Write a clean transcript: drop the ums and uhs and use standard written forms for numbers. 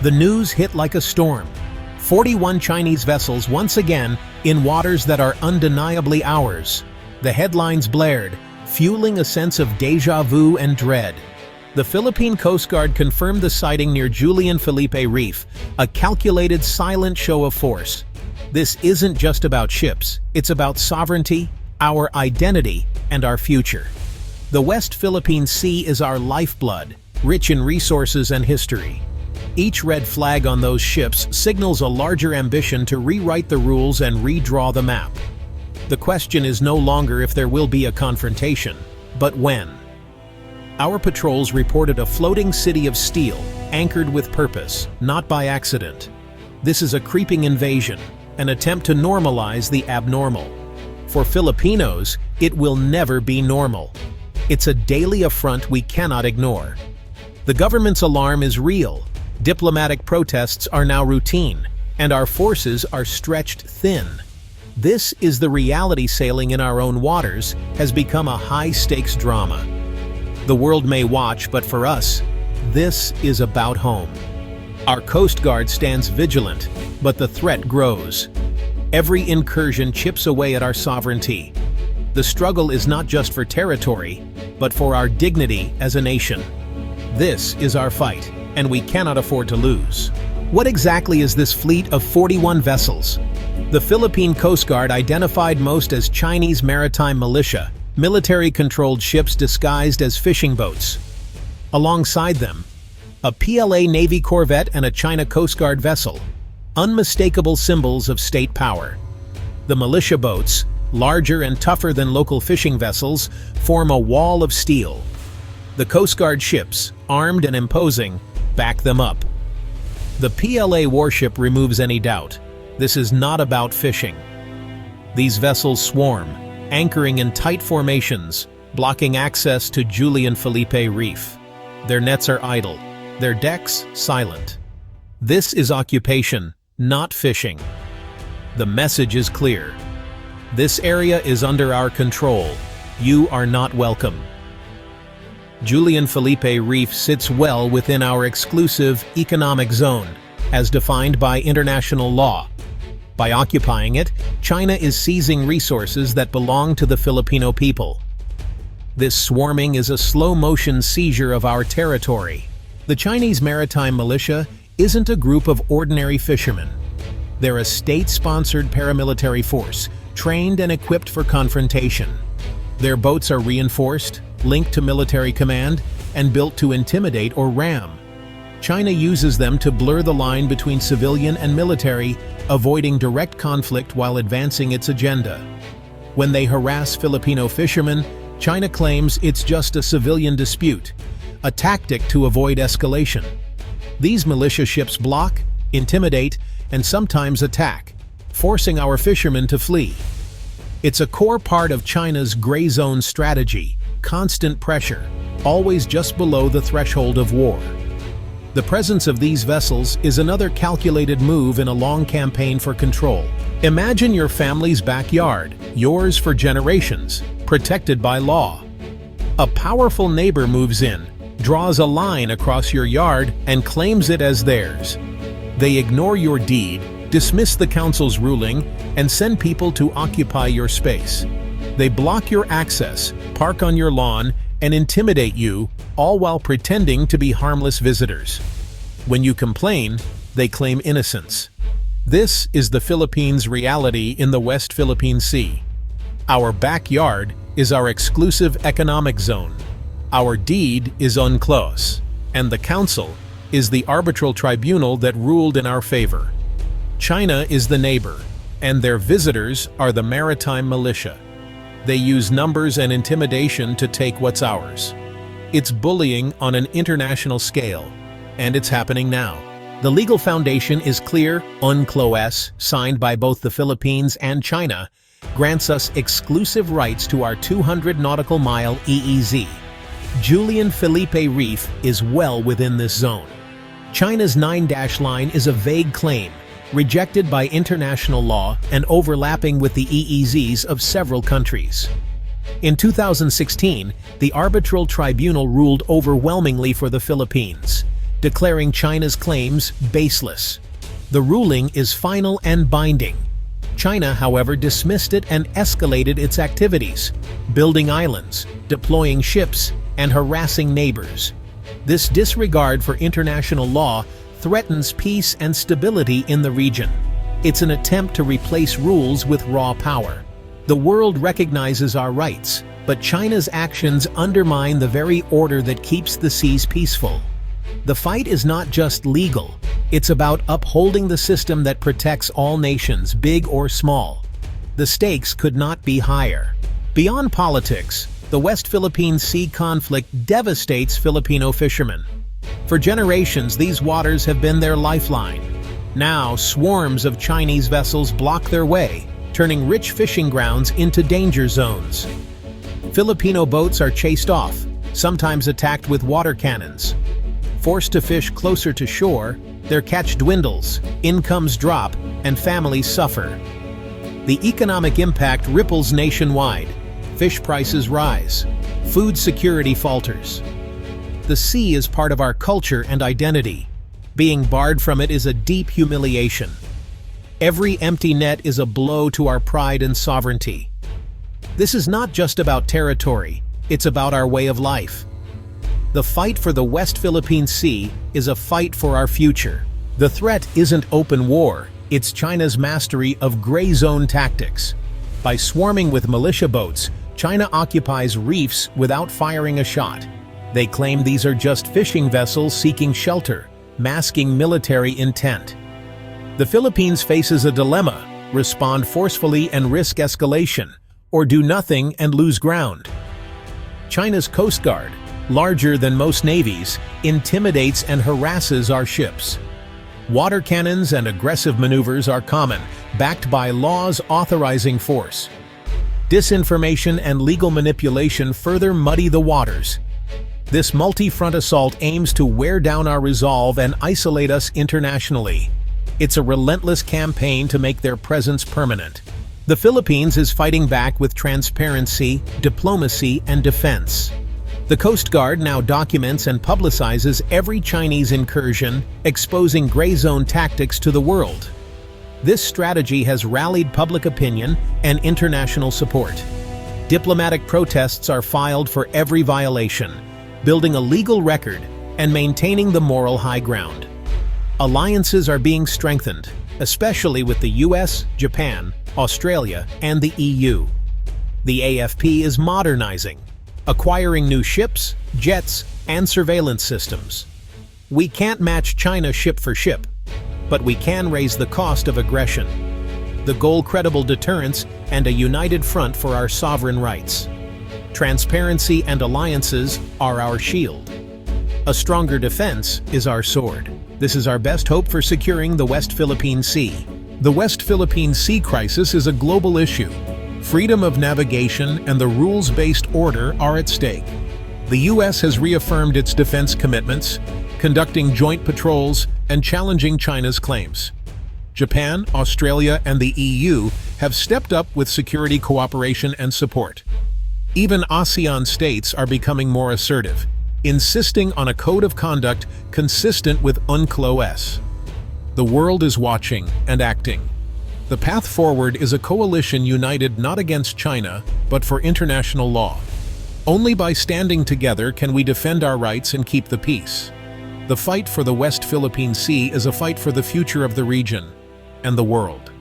The news hit like a storm. 41 Chinese vessels once again in waters that are undeniably ours. The headlines blared, fueling a sense of déjà vu and dread. The Philippine Coast Guard confirmed the sighting near Julian Felipe Reef, a calculated, silent show of force. This isn't just about ships, it's about sovereignty, our identity, and our future. The West Philippine Sea is our lifeblood, rich in resources and history. Each red flag on those ships signals a larger ambition to rewrite the rules and redraw the map. The question is no longer if there will be a confrontation, but when. Our patrols reported a floating city of steel, anchored with purpose, not by accident. This is a creeping invasion, an attempt to normalize the abnormal. For Filipinos, it will never be normal. It's a daily affront we cannot ignore. The government's alarm is real. Diplomatic protests are now routine, and our forces are stretched thin. This is the reality. Sailing in our own waters has become a high-stakes drama. The world may watch, but for us, this is about home. Our Coast Guard stands vigilant, but the threat grows. Every incursion chips away at our sovereignty. The struggle is not just for territory, but for our dignity as a nation. This is our fight, and we cannot afford to lose. What exactly is this fleet of 41 vessels? The Philippine Coast Guard identified most as Chinese maritime militia, military-controlled ships disguised as fishing boats. Alongside them, a PLA Navy corvette and a China Coast Guard vessel, unmistakable symbols of state power. The militia boats, larger and tougher than local fishing vessels, form a wall of steel. The Coast Guard ships, armed and imposing, back them up. The PLA warship removes any doubt. This is not about fishing. These vessels swarm, anchoring in tight formations, blocking access to Julian Felipe Reef. Their nets are idle, their decks silent. This is occupation, not fishing. The message is clear. This area is under our control. You are not welcome. Julian Felipe Reef sits well within our exclusive economic zone, as defined by international law. By occupying it, China is seizing resources that belong to the Filipino people. This swarming is a slow-motion seizure of our territory. The Chinese maritime militia isn't a group of ordinary fishermen. They're a state-sponsored paramilitary force, trained and equipped for confrontation. Their boats are reinforced, linked to military command, and built to intimidate or ram. China uses them to blur the line between civilian and military, avoiding direct conflict while advancing its agenda. When they harass Filipino fishermen, China claims it's just a civilian dispute, a tactic to avoid escalation. These militia ships block, intimidate, and sometimes attack, forcing our fishermen to flee. It's a core part of China's gray zone strategy, constant pressure, always just below the threshold of war. The presence of these vessels is another calculated move in a long campaign for control. Imagine your family's backyard, yours for generations, protected by law. A powerful neighbor moves in, draws a line across your yard, and claims it as theirs. They ignore your deed, dismiss the council's ruling, and send people to occupy your space. They block your access, park on your lawn, and intimidate you, all while pretending to be harmless visitors. When you complain, they claim innocence. This is the Philippines' reality in the West Philippine Sea. Our backyard is our exclusive economic zone. Our deed is UNCLOS, and the council is the arbitral tribunal that ruled in our favor. China is the neighbor, and their visitors are the maritime militia. They use numbers and intimidation to take what's ours. It's bullying on an international scale, and it's happening now. The legal foundation is clear. UNCLOS, signed by both the Philippines and China, grants us exclusive rights to our 200 nautical mile EEZ. Julian Felipe Reef is well within this zone. China's 9-dash line is a vague claim, rejected by international law and overlapping with the EEZs of several countries. In 2016, the arbitral tribunal ruled overwhelmingly for the Philippines, declaring China's claims baseless. The ruling is final and binding. China, however, dismissed it and escalated its activities, building islands, deploying ships, and harassing neighbors. This disregard for international law threatens peace and stability in the region. It's an attempt to replace rules with raw power. The world recognizes our rights, but China's actions undermine the very order that keeps the seas peaceful. The fight is not just legal, it's about upholding the system that protects all nations, big or small. The stakes could not be higher. Beyond politics, the West Philippine Sea conflict devastates Filipino fishermen. For generations, these waters have been their lifeline. Now, swarms of Chinese vessels block their way, turning rich fishing grounds into danger zones. Filipino boats are chased off, sometimes attacked with water cannons. Forced to fish closer to shore, their catch dwindles, incomes drop, and families suffer. The economic impact ripples nationwide. Fish prices rise. Food security falters. The sea is part of our culture and identity. Being barred from it is a deep humiliation. Every empty net is a blow to our pride and sovereignty. This is not just about territory, it's about our way of life. The fight for the West Philippine Sea is a fight for our future. The threat isn't open war, it's China's mastery of gray zone tactics. By swarming with militia boats, China occupies reefs without firing a shot. They claim these are just fishing vessels seeking shelter, masking military intent. The Philippines faces a dilemma: respond forcefully and risk escalation, or do nothing and lose ground. China's Coast Guard, larger than most navies, intimidates and harasses our ships. Water cannons and aggressive maneuvers are common, backed by laws authorizing force. Disinformation and legal manipulation further muddy the waters. This multi-front assault aims to wear down our resolve and isolate us internationally. It's a relentless campaign to make their presence permanent. The Philippines is fighting back with transparency, diplomacy, and defense. The Coast Guard now documents and publicizes every Chinese incursion, exposing gray zone tactics to the world. This strategy has rallied public opinion and international support. Diplomatic protests are filed for every violation, building a legal record and maintaining the moral high ground. Alliances are being strengthened, especially with the US, Japan, Australia, and the EU. The AFP is modernizing, acquiring new ships, jets, and surveillance systems. We can't match China ship for ship, but we can raise the cost of aggression. The goal: credible deterrence and a united front for our sovereign rights. Transparency and alliances are our shield. A stronger defense is our sword. This is our best hope for securing the West Philippine Sea. The West Philippine Sea crisis is a global issue. Freedom of navigation and the rules-based order are at stake. The U.S. has reaffirmed its defense commitments, conducting joint patrols and challenging China's claims. Japan, Australia, and the EU have stepped up with security cooperation and support. Even ASEAN states are becoming more assertive, insisting on a code of conduct consistent with UNCLOS. The world is watching and acting. The path forward is a coalition united not against China, but for international law. Only by standing together can we defend our rights and keep the peace. The fight for the West Philippine Sea is a fight for the future of the region and the world.